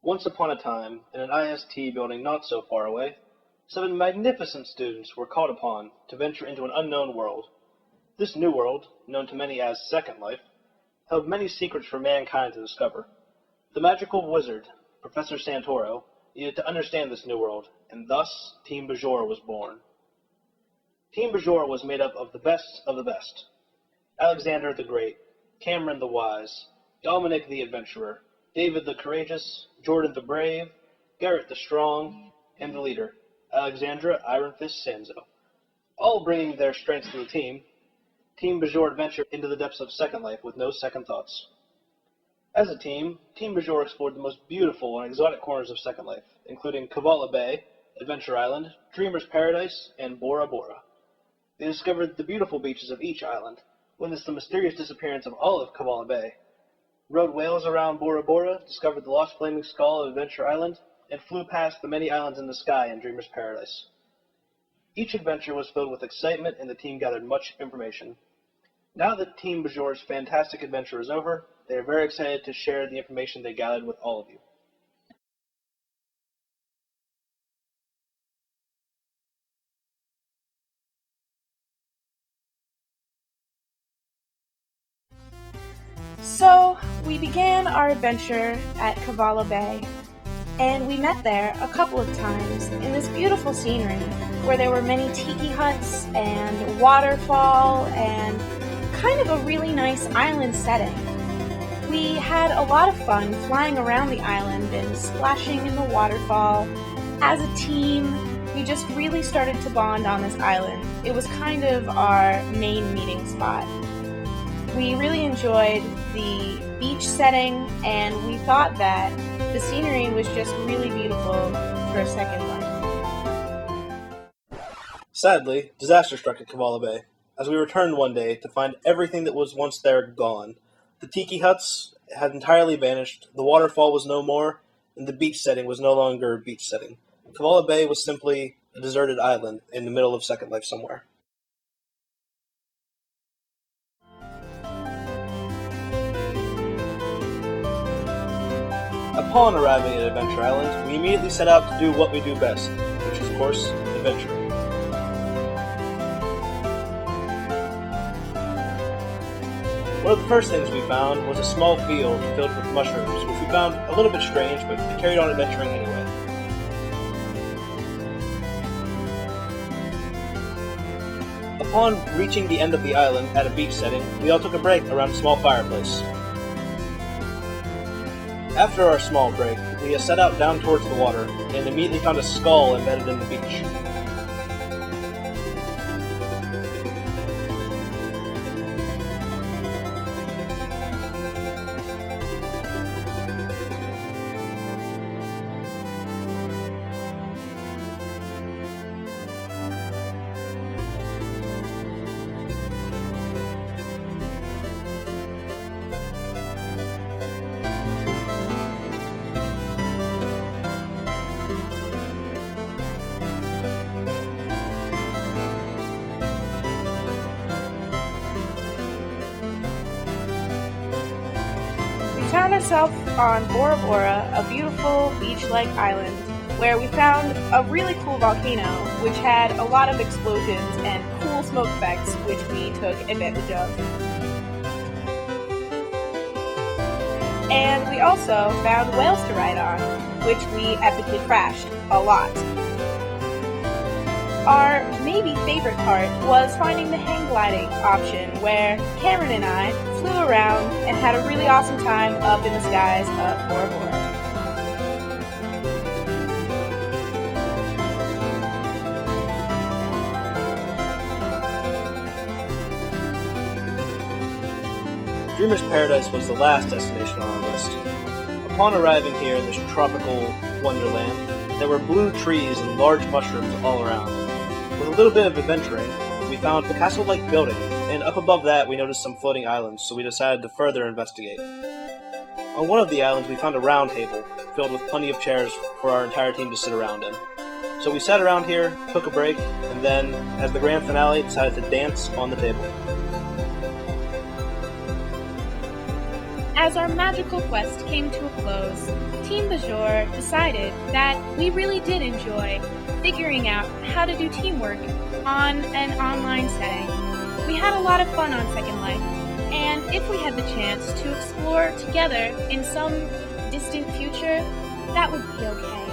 Once upon a time, in an IST building not so far away, 7 magnificent students were called upon to venture into an unknown world. This new world, known to many as Second Life, held many secrets for mankind to discover. The magical wizard, Professor Santoro, needed to understand this new world, and thus Team Bajor was born. Team Bajor was made up of the best. Alexander the Great, Cameron the Wise, Dominic the Adventurer, David the Courageous, Jordan the Brave, Garrett the Strong, and the leader, Alexandra Iron Fist Sanzo. All bringing their strengths to the team, Team Bajor adventured into the depths of Second Life with no second thoughts. As a team, Team Bajor explored the most beautiful and exotic corners of Second Life, including Kavala Bay, Adventure Island, Dreamer's Paradise, and Bora Bora. They discovered the beautiful beaches of each island, witnessed the mysterious disappearance of all of Kavala Bay, rode whales around Bora Bora, discovered the lost flaming skull of Adventure Island, and flew past the many islands in the sky in Dreamer's Paradise. Each adventure was filled with excitement, and the team gathered much information. Now that Team Bajor's fantastic adventure is over, they are very excited to share the information they gathered with all of you. So, we began our adventure at Kavala Bay, and we met there a couple of times in this beautiful scenery where there were many tiki huts and waterfall and kind of a really nice island setting. We had a lot of fun flying around the island and splashing in the waterfall. As a team, we just really started to bond on this island. It was kind of our main meeting spot. We really enjoyed the beach setting, and we thought that the scenery was just really beautiful for a Second Life. Sadly, disaster struck at Kavala Bay, as we returned one day to find everything that was once there gone. The tiki huts had entirely vanished, the waterfall was no more, and the beach setting was no longer a beach setting. Kavala Bay was simply a deserted island in the middle of Second Life somewhere. Upon arriving at Adventure Island, we immediately set out to do what we do best, which is, of course, adventuring. One of the first things we found was a small field filled with mushrooms, which we found a little bit strange, but we carried on adventuring anyway. Upon reaching the end of the island at a beach setting, we all took a break around a small fireplace. After our small break, we set out down towards the water, and immediately found a skull embedded in the beach. We found ourselves on Bora Bora, a beautiful beach-like island, where we found a really cool volcano, which had a lot of explosions and cool smoke effects, which we took advantage of. And we also found whales to ride on, which we epically crashed a lot. Our maybe favorite part was finding the hang gliding option, where Cameron and I flew around and had a really awesome time up in the skies of Bora Bora. Dreamer's Paradise was the last destination on our list. Upon arriving here in this tropical wonderland, there were blue trees and large mushrooms all around. With a little bit of adventuring, we found a castle-like building, and up above that we noticed some floating islands, so we decided to further investigate. On one of the islands we found a round table, filled with plenty of chairs for our entire team to sit around in. So we sat around here, took a break, and then, as the grand finale, decided to dance on the table. As our magical quest came to a close, Team Bajor decided that we really did enjoy figuring out how to do teamwork on an online setting. We had a lot of fun on Second Life, and if we had the chance to explore together in some distant future, that would be okay.